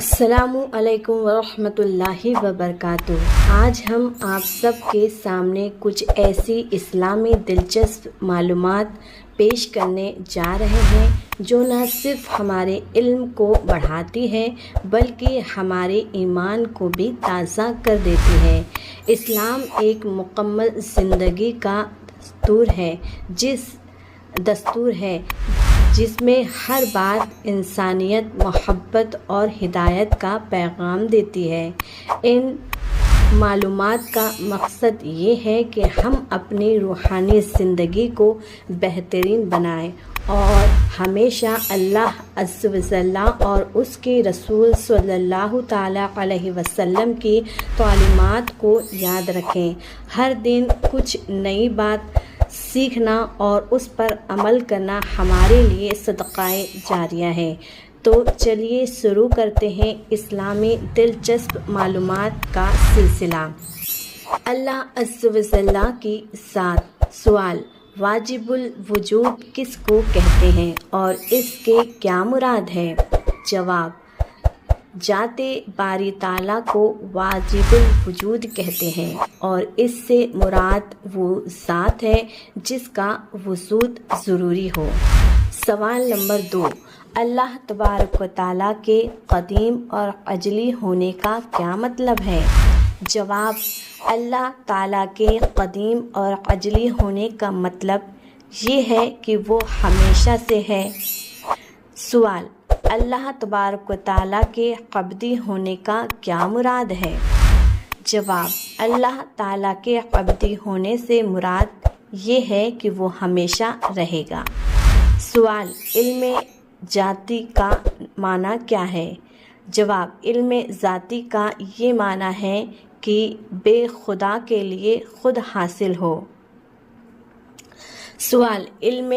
السلام علیکم ورحمۃ اللہ وبرکاتہ۔ آج ہم آپ سب کے سامنے کچھ ایسی اسلامی دلچسپ معلومات پیش کرنے جا رہے ہیں جو نہ صرف ہمارے علم کو بڑھاتی ہے بلکہ ہمارے ایمان کو بھی تازہ کر دیتی ہے۔ اسلام ایک مکمل زندگی کا دستور ہے جس میں ہر بات انسانیت، محبت اور ہدایت کا پیغام دیتی ہے۔ ان معلومات کا مقصد یہ ہے کہ ہم اپنی روحانی زندگی کو بہترین بنائیں اور ہمیشہ اللہ عز و جل اور اس کے رسول صلی اللہ تعالیٰ علیہ وسلم کی تعلیمات کو یاد رکھیں۔ ہر دن کچھ نئی بات سیکھنا اور اس پر عمل کرنا ہمارے لیے صدقہ جاریہ ہے۔ تو چلیے شروع کرتے ہیں اسلامی دلچسپ معلومات کا سلسلہ۔ اللہ عز و جل کی ذات۔ سوال: واجب الوجود کس کو کہتے ہیں اور اس کے کیا مراد ہے؟ جواب: ذات باری تعالیٰ کو واجب الوجود کہتے ہیں اور اس سے مراد وہ ذات ہے جس کا وجود ضروری ہو۔ سوال نمبر 2: اللہ تبارک و تعالیٰ کے قدیم اور ازلی ہونے کا کیا مطلب ہے؟ جواب: اللہ تعالیٰ کے قدیم اور ازلی ہونے کا مطلب یہ ہے کہ وہ ہمیشہ سے ہے۔ سوال: اللہ تبارک و تعالیٰ کے ابدی ہونے کا کیا مراد ہے؟ جواب: اللہ تعالیٰ کے ابدی ہونے سے مراد یہ ہے کہ وہ ہمیشہ رہے گا۔ سوال: علم ذاتی کا معنی کیا ہے؟ جواب: علم ذاتی کا یہ معنی ہے کہ بے خدا کے لیے خود حاصل ہو۔ سوال: علم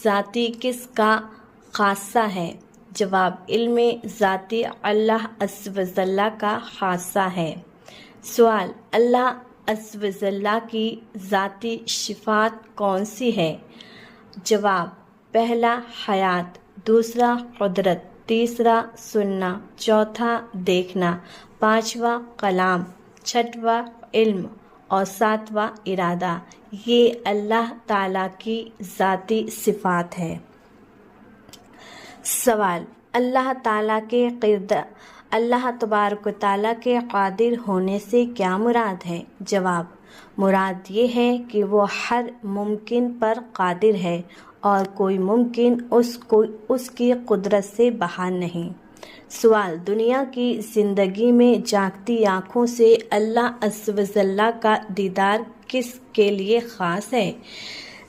ذاتی کس کا خاصہ ہے؟ جواب: علم ذاتی اللہ عز و جل کا خاصہ ہے۔ سوال: اللہ عز و جل کی ذاتی صفات کون سی ہے؟ جواب: پہلا حیات، دوسرا قدرت، تیسرا سننا، چوتھا دیکھنا، پانچواں کلام، چھٹواں علم اور ساتواں ارادہ۔ یہ اللہ تعالیٰ کی ذاتی صفات ہے۔ سوال: اللہ تبارک و تعالیٰ کے قادر ہونے سے کیا مراد ہے؟ جواب: مراد یہ ہے کہ وہ ہر ممکن پر قادر ہے اور کوئی ممکن اس کی قدرت سے باہر نہیں۔ سوال: دنیا کی زندگی میں جاگتی آنکھوں سے اللہ عز و جل کا دیدار کس کے لیے خاص ہے؟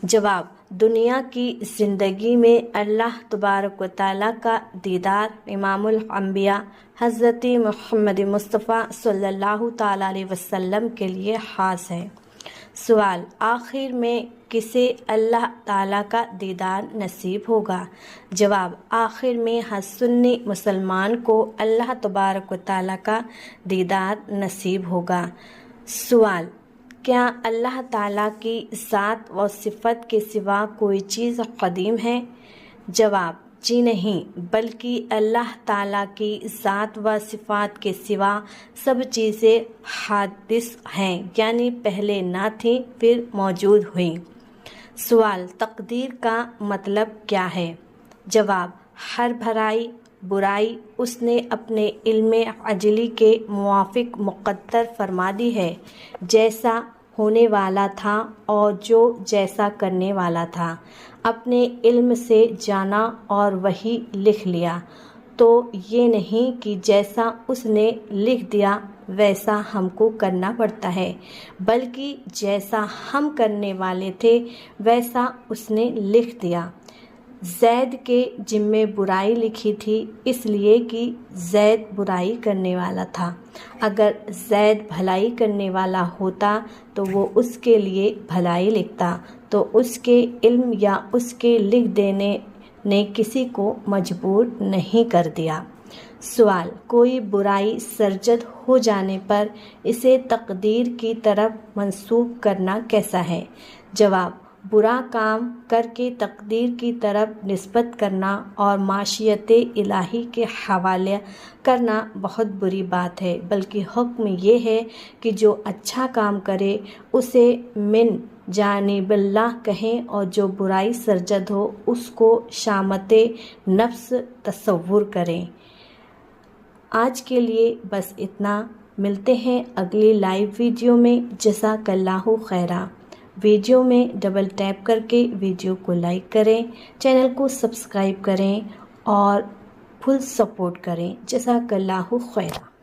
جواب: دنیا کی زندگی میں اللہ تبارک و تعالیٰ کا دیدار امام الانبیاء حضرت محمد مصطفیٰ صلی اللہ تعالیٰ علیہ وسلم کے لیے خاص ہے۔ سوال: آخر میں کسے اللہ تعالیٰ کا دیدار نصیب ہوگا؟ جواب: آخر میں ہر سنی مسلمان کو اللہ تبارک و تعالیٰ کا دیدار نصیب ہوگا۔ سوال: کیا اللہ تعالیٰ کی ذات و صفت کے سوا کوئی چیز قدیم ہے؟ جواب: جی نہیں، بلکہ اللہ تعالیٰ کی ذات و صفات کے سوا سب چیزیں حادث ہیں، یعنی پہلے نہ تھیں پھر موجود ہوئیں۔ سوال: تقدیر کا مطلب کیا ہے؟ جواب: ہر برائی اس نے اپنے علم ازلی کے موافق مقدر فرما دی ہے۔ جیسا ہونے والا تھا اور جو جیسا کرنے والا تھا اپنے علم سے جانا اور وہی لکھ لیا۔ تو یہ نہیں کہ جیسا اس نے لکھ دیا ویسا ہم کو کرنا پڑتا ہے، بلکہ جیسا ہم کرنے والے تھے ویسا اس نے لکھ دیا۔ زید کے ذمے برائی لکھی تھی اس لیے کہ زید برائی کرنے والا تھا۔ اگر زید بھلائی کرنے والا ہوتا تو وہ اس کے لیے بھلائی لکھتا، تو اس کے علم یا اس کے لکھ دینے نے کسی کو مجبور نہیں کر دیا۔ سوال: کوئی برائی سرزد ہو جانے پر اسے تقدیر کی طرف منسوب کرنا کیسا ہے؟ جواب: برا کام کر کے تقدیر کی طرف نسبت کرنا اور معاشیت الہی کے حوالے کرنا بہت بری بات ہے، بلکہ حکم یہ ہے کہ جو اچھا کام کرے اسے من جانب اللہ کہیں اور جو برائی سرزد ہو اس کو شامت نفس تصور کریں۔ آج کے لیے بس اتنا، ملتے ہیں اگلی لائیو ویڈیو میں۔ جزاک اللہ خیرہ۔ ویڈیو میں ڈبل ٹیپ کر کے ویڈیو کو لائک کریں، چینل کو سبسکرائب کریں اور فل سپورٹ کریں۔ جزاک اللہ خیرہ۔